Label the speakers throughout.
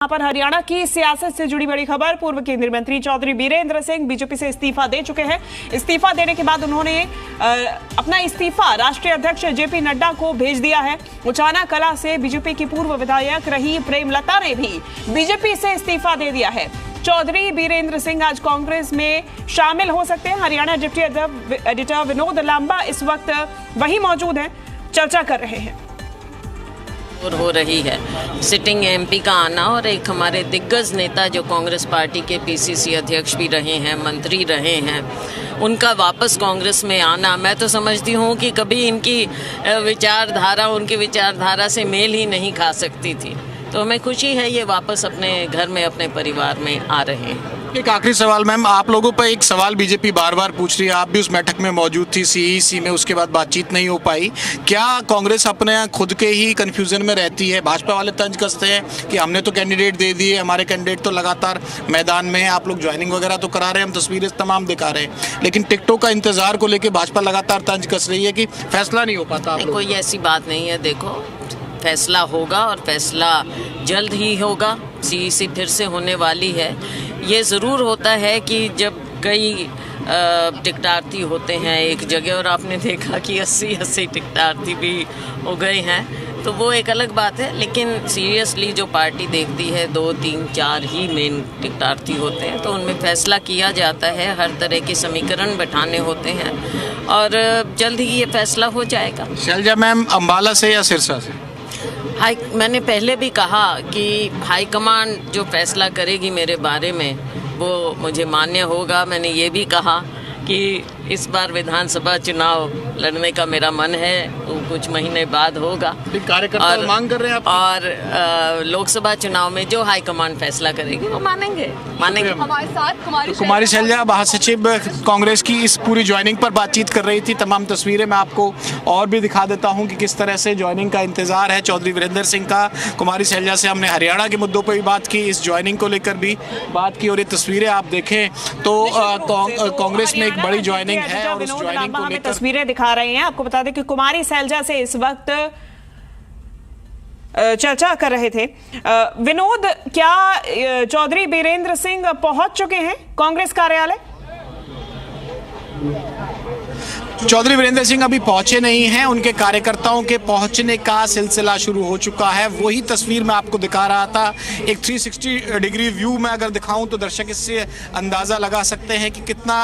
Speaker 1: यहाँ पर हरियाणा की सियासत से जुड़ी बड़ी खबर। पूर्व केंद्रीय मंत्री चौधरी बीरेंद्र सिंह बीजेपी से इस्तीफा दे चुके हैं। इस्तीफा देने के बाद उन्होंने अपना इस्तीफा राष्ट्रीय अध्यक्ष जेपी नड्डा को भेज दिया है। उचाना कला से बीजेपी की पूर्व विधायक रही प्रेमलता ने भी बीजेपी से इस्तीफा दे दिया है। चौधरी बीरेंद्र सिंह आज कांग्रेस में शामिल हो सकते हैं। हरियाणा डिप्टी एडिटर विनोद लांबा इस वक्त वही मौजूद हैं, चर्चा कर रहे हैं।
Speaker 2: हो रही है सिटिंग एमपी का आना और एक हमारे दिग्गज नेता जो कांग्रेस पार्टी के पीसीसी अध्यक्ष भी रहे हैं, मंत्री रहे हैं, उनका वापस कांग्रेस में आना, मैं तो समझती हूँ कि कभी इनकी विचारधारा उनकी विचारधारा से मेल ही नहीं खा सकती थी। तो हमें खुशी है ये वापस अपने घर में अपने परिवार में आ रहे हैं।
Speaker 3: एक आखिरी सवाल मैम, आप लोगों पर एक सवाल बीजेपी बार बार पूछ रही है, आप भी उस बैठक में मौजूद थी सीईसी में, उसके बाद बातचीत नहीं हो पाई। क्या कांग्रेस अपने खुद के ही कंफ्यूजन में रहती है? भाजपा वाले तंज कसते हैं कि हमने तो कैंडिडेट दे दिए, हमारे कैंडिडेट तो लगातार मैदान में है, आप लोग ज्वाइनिंग वगैरह तो करा रहे हैं, हम तस्वीरें तमाम दिखा रहे हैं, लेकिन टिकटों का इंतजार को लेकर भाजपा लगातार तंज कस रही है कि फैसला नहीं हो पाता।
Speaker 2: कोई ऐसी बात नहीं है, देखो फैसला होगा और फैसला जल्द ही होगा। सीईसी फिर से होने वाली है। ये ज़रूर होता है कि जब कई टिकटार्थी होते हैं एक जगह और आपने देखा कि 80 टिकटार्थी भी हो गए हैं, तो वो एक अलग बात है। लेकिन सीरियसली जो पार्टी देखती है 2, 3, 4 ही मेन टिकटार्थी होते हैं, तो उनमें फैसला किया जाता है, हर तरह के समीकरण बैठाने होते हैं और जल्द ही ये फैसला हो जाएगा।
Speaker 3: शैलजा मैम, अम्बाला से या सिरसा से?
Speaker 2: मैंने पहले भी कहा कि हाईकमान जो फैसला करेगी मेरे बारे में वो मुझे मान्य होगा। मैंने ये भी कहा कि इस बार विधानसभा चुनाव लड़ने का मेरा मन है, वो कुछ महीने बाद होगा।
Speaker 3: कार्यकर्ता मांग कर रहे हैं आप?
Speaker 2: और लोकसभा चुनाव में जो हाईकमान फैसला करेगी वो मानेंगे।
Speaker 1: हमारे साथ
Speaker 3: कुमारी शैलजा महासचिव कांग्रेस की इस पूरी ज्वाइनिंग पर बातचीत कर रही थी। तमाम तस्वीरें मैं आपको और भी दिखा देता हूं कि किस तरह से ज्वाइनिंग का इंतजार है चौधरी वीरेंद्र सिंह का। कुमारी शैलजा से हमने हरियाणा के मुद्दों पर भी बात की, इस ज्वाइनिंग को लेकर भी बात की, और ये तस्वीरें आप देखें तो कांग्रेस में एक बड़ी ज्वाइनिंग है और उस ज्वाइनिंग को लेकर
Speaker 1: तस्वीरें दिखा रहे हैं। आपको बता दें कि कुमारी शैलजा से इस वक्त चर्चा कर रहे थे। विनोद, क्या चौधरी बीरेंद्र सिंह पहुंच चुके हैं कांग्रेस कार्यालय?
Speaker 3: चौधरी वीरेंद्र सिंह अभी पहुंचे नहीं हैं, उनके कार्यकर्ताओं के पहुंचने का सिलसिला शुरू हो चुका है। वही तस्वीर मैं आपको दिखा रहा था। एक 360 डिग्री व्यू में अगर दिखाऊं तो दर्शक इससे अंदाज़ा लगा सकते हैं कि कितना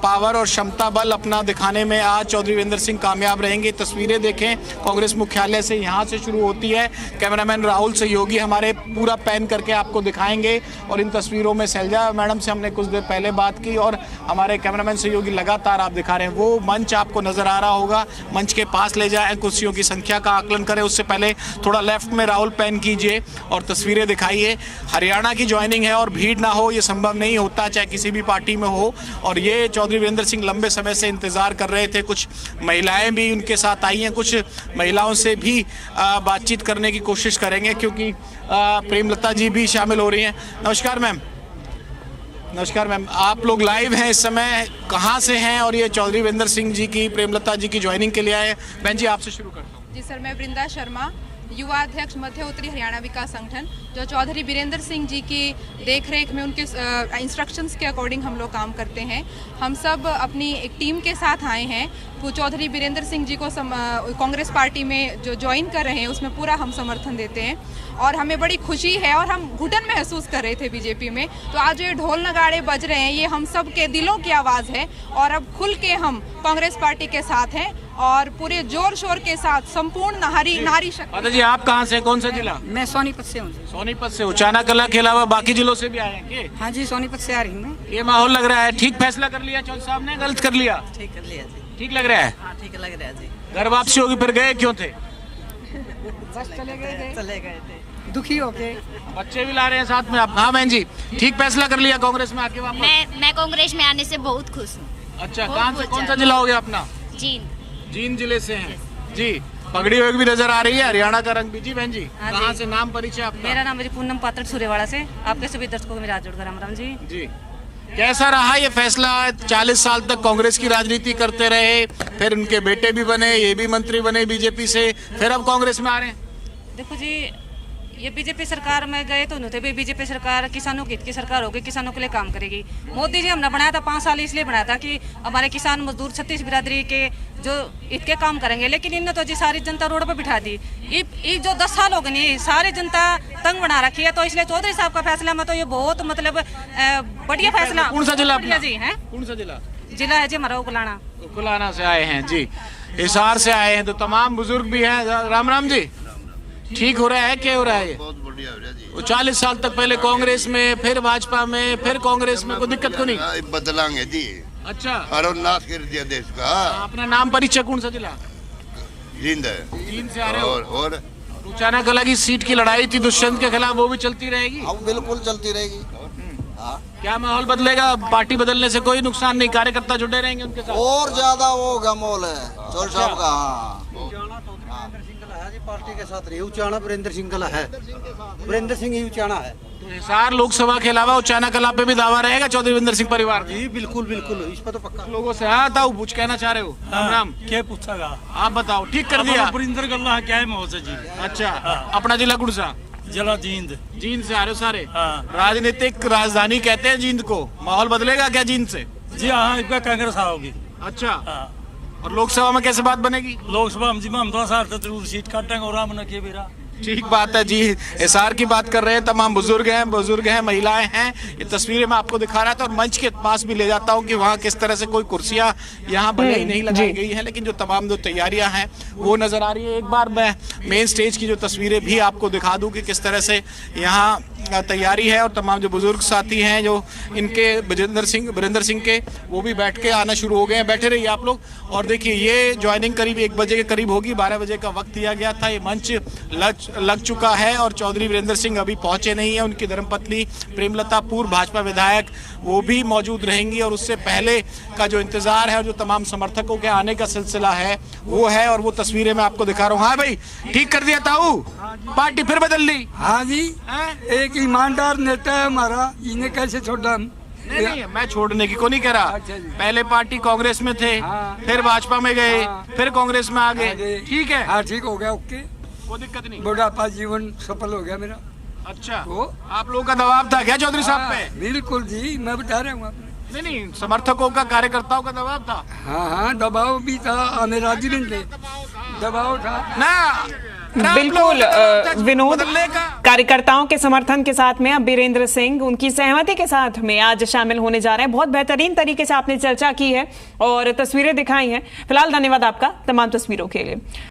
Speaker 3: पावर और क्षमता बल अपना दिखाने में आज चौधरी वीरेंद्र सिंह कामयाब रहेंगे। तस्वीरें देखें, कांग्रेस मुख्यालय से यहाँ से शुरू होती है। कैमरामैन राहुल सहयोगी हमारे पूरा पैन करके आपको दिखाएंगे और इन तस्वीरों में शैलजा मैडम से हमने कुछ देर पहले बात की और हमारे कैमरामैन सहयोगी लगातार आप दिखा रहे हैं। वो मंच आपको नजर आ रहा होगा, मंच के पास ले जाएं, कुर्सियों की संख्या का आकलन करें। उससे पहले थोड़ा लेफ्ट में राहुल पैन कीजिए और तस्वीरें दिखाइए। हरियाणा की ज्वाइनिंग है और भीड़ ना हो ये संभव नहीं होता, चाहे किसी भी पार्टी में हो, और ये चौधरी वीरेंद्र सिंह लंबे समय से इंतजार कर रहे थे। कुछ महिलाएं भी उनके साथ आई हैं, कुछ महिलाओं से भी बातचीत करने की कोशिश करेंगे क्योंकि प्रेमलता जी भी शामिल हो रही हैं। नमस्कार मैम। नमस्कार मैम, आप लोग लाइव हैं इस समय, कहाँ से हैं और ये चौधरी वीरेंद्र सिंह जी की प्रेमलता जी की ज्वाइनिंग के लिए आए? बहन जी आपसे शुरू करता हूँ।
Speaker 4: जी सर, मैं वृंदा शर्मा, युवा अध्यक्ष मध्य उत्तरी हरियाणा विकास संगठन, जो चौधरी बीरेंद्र सिंह जी की देखरेख में उनके इंस्ट्रक्शंस के अकॉर्डिंग हम लोग काम करते हैं। हम सब अपनी एक टीम के साथ आए हैं। चौधरी बीरेंद्र सिंह जी को कांग्रेस पार्टी में जो ज्वाइन कर रहे हैं उसमें पूरा हम समर्थन देते हैं और हमें बड़ी खुशी है और हम घुटन महसूस कर रहे थे बीजेपी में। तो आज ये ढोल नगाड़े बज रहे हैं, ये हम सब के दिलों की आवाज़ है और अब खुल के हम कांग्रेस पार्टी के साथ हैं और पूरे जोर शोर के साथ संपूर्ण नारी शक्ति।
Speaker 3: जी आप कहाँ से, कौन सा जिला?
Speaker 5: मैं सोनीपत से हूँ।
Speaker 3: सोनीपत से। उचाना कला के अलावा बाकी जिलों से भी आए हैं क्या?
Speaker 5: हाँ जी, सोनीपत से आ रही हूँ मैं।
Speaker 3: ये माहौल लग रहा है ठीक फैसला कर लिया चौधरी साहब ने, गलत कर लिया?
Speaker 5: ठीक कर लिया जी।
Speaker 3: ठीक लग रहा है?
Speaker 5: हाँ ठीक लग रहा है जी।
Speaker 3: घर वापसी होगी, फिर गए क्यों थे?
Speaker 5: बस चले गए थे दुखी होके।
Speaker 3: बच्चे भी ला रहे हैं साथ में आप? हाँ बहन जी, ठीक फैसला कर लिया कांग्रेस में आके वापस?
Speaker 6: मैं कांग्रेस में आने से बहुत खुश हूँ।
Speaker 3: अच्छा, कहाँ से, कौन सा जिला हो गया अपना? जींद जिले से हैं जी। पगड़ी हुई भी नजर आ रही है, हरियाणा का रंग भी। जी बहन जी, कहाँ से, नाम परिचय आपका?
Speaker 5: मेरा नाम पूनम पात्र सूर्यवाड़ा से। आपके सभी दर्शकों को मेरा हाथ जोड़कर राम जी।
Speaker 3: जी, कैसा रहा ये फैसला? 40 साल तक कांग्रेस की राजनीति करते रहे, फिर उनके बेटे भी बने, ये भी मंत्री बने बीजेपी से, फिर अब कांग्रेस में आ रहे हैं।
Speaker 5: देखो जी, ये बीजेपी सरकार में गए तो उन्होंने भी बीजेपी सरकार किसानों की हित की सरकार होगी, किसानों के लिए काम करेगी। मोदी जी हमने बनाया था 5 साल इसलिए बनाया था कि हमारे किसान मजदूर 36 बिरादरी के जो हित के काम करेंगे, लेकिन इनने तो जी सारी जनता रोड पर बिठा दी। ये जो 10 साल हो गए सारी जनता तंग बना रखी है, तो इसलिए चौधरी साहब का फैसला में तो ये बहुत मतलब बढ़िया फैसला।
Speaker 3: कौन सा जिला
Speaker 5: बढ़िया जी है,
Speaker 3: कौन सा जिला
Speaker 5: जिला है जी हमारा उकलाना।
Speaker 3: कुलाना से आए हैं जी, हिसार से आए हैं, तो तमाम बुजुर्ग भी हैं। राम राम जी, ठीक हो रहा है, क्या हो रहा है?
Speaker 7: बहुत बढ़िया हो रहा जी।
Speaker 3: वो 40 साल तक पहले कांग्रेस में, फिर भाजपा में, फिर कांग्रेस में, कोई दिक्कत को नहीं?
Speaker 7: बदलांगे जी।
Speaker 3: अच्छा,
Speaker 7: और नाश कर दिया देश का।
Speaker 3: अपना नाम परिचय, कौन सा जिला?
Speaker 7: जिंद है।
Speaker 3: जींद से आ रहे हो?
Speaker 7: और
Speaker 3: अचानक लगी सीट की लड़ाई थी दुष्यंत के खिलाफ, वो भी चलती रहेगी?
Speaker 8: अब बिल्कुल चलती रहेगी।
Speaker 3: क्या माहौल बदलेगा? पार्टी बदलने से कोई नुकसान नहीं, कार्यकर्ता जुड़े रहेंगे उनके साथ?
Speaker 8: और ज्यादा वो गमोल है चौर साहब का। हाँ,
Speaker 9: पार्टी के साथ रही उचाना वीरेंद्र सिंह कला है, वीरेंद्र सिंह ही उचाना है।
Speaker 3: तो हिसार लोकसभा के अलावा उचाना कला पे भी दावा रहेगा चौधरी वीरेंद्र सिंह परिवार?
Speaker 9: जी बिल्कुल बिल्कुल, इस पर तो पक्का।
Speaker 3: लोगों से आता हूँ, कुछ कहना चाह रहे हो? राम राम,
Speaker 9: क्या पूछागा
Speaker 3: आप बताओ, ठीक कर दिया?
Speaker 9: वीरेंद्र गल्ला क्या है मौज जी।
Speaker 3: अच्छा, अपना जिला कौन सा?
Speaker 9: जिला जींद।
Speaker 3: जींद से आ रहे हो सारे?
Speaker 9: हाँ।
Speaker 3: राजनीतिक राजधानी कहते हैं जींद को, माहौल बदलेगा क्या जींद से?
Speaker 9: जी हाँ, इस बार कांग्रेस आओगी।
Speaker 3: अच्छा,
Speaker 9: हाँ।
Speaker 3: और लोकसभा में कैसे बात बनेगी?
Speaker 9: लोकसभा में जी हम 2 साल तक जरूर सीट काटेंगे और राम ने बेरा।
Speaker 3: ठीक बात है जी। हिसार की बात कर रहे हैं, तमाम बुजुर्ग हैं, महिलाएं हैं। ये तस्वीरें मैं आपको दिखा रहा था और मंच के पास भी ले जाता हूं कि वहां किस तरह से कोई कुर्सियां यहाँ भले ही नहीं लगाई गई हैं, लेकिन जो तमाम जो तैयारियां हैं वो नजर आ रही है। एक बार मैं मेन स्टेज की जो तस्वीरें भी आपको दिखा दूं कि किस तरह से यहाँ तैयारी है, और तमाम जो बुजुर्ग साथी हैं जो इनके वीरेंद्र सिंह के, वो भी बैठ के आना शुरू हो गए हैं। बैठे रहिए आप लोग। और देखिए, ये ज्वाइनिंग करीब 1 बजे के करीब होगी, 12 बजे का वक्त दिया गया था। ये मंच लग चुका है और चौधरी वीरेंद्र सिंह अभी पहुंचे नहीं है। उनकी धर्मपत्नी प्रेमलता, पूर्व भाजपा विधायक, वो भी मौजूद रहेंगी। और उससे पहले का जो इंतजार है और जो तमाम समर्थकों के आने का सिलसिला है वो है, और वो तस्वीरें मैं आपको दिखा रहा हूँ। हाँ भाई, ठीक कर दिया ताऊ, पार्टी फिर बदल ली?
Speaker 9: हाँ जी, एक ईमानदार नेता है हमारा, इन्हें कैसे छोड़ा?
Speaker 3: नहीं, मैं छोड़ने की को नहीं कह रहा।
Speaker 9: अच्छा जी।
Speaker 3: पहले पार्टी कांग्रेस में थे,
Speaker 9: हाँ।
Speaker 3: फिर भाजपा में गए,
Speaker 9: हाँ।
Speaker 3: फिर कांग्रेस में आ गए, ठीक है?
Speaker 9: हाँ ठीक हो गया, ओके,
Speaker 3: कोई दिक्कत नहीं।
Speaker 9: बुढ़ापा जीवन सफल हो गया मेरा।
Speaker 3: अच्छा,
Speaker 9: वो
Speaker 3: आप लोगों का दबाव था क्या चौधरी साहब
Speaker 9: हाँ,
Speaker 3: पे?
Speaker 9: बिल्कुल जी, मैं बता रहा हूँ आपने।
Speaker 3: नहीं, समर्थकों का, कार्यकर्ताओं का दबाव था
Speaker 9: हाँ हाँ, दबाव भी था, हमें राजी नहीं थे, दबाव था
Speaker 3: ना।
Speaker 1: बिल्कुल विनोद,
Speaker 3: बदलने का
Speaker 1: कार्यकर्ताओं के समर्थन के साथ में अब वीरेंद्र सिंह उनकी सहमति के साथ में आज शामिल होने जा रहे हैं। बहुत बेहतरीन तरीके से आपने चर्चा की है और तस्वीरें दिखाई हैं। फिलहाल धन्यवाद आपका तमाम तस्वीरों के लिए।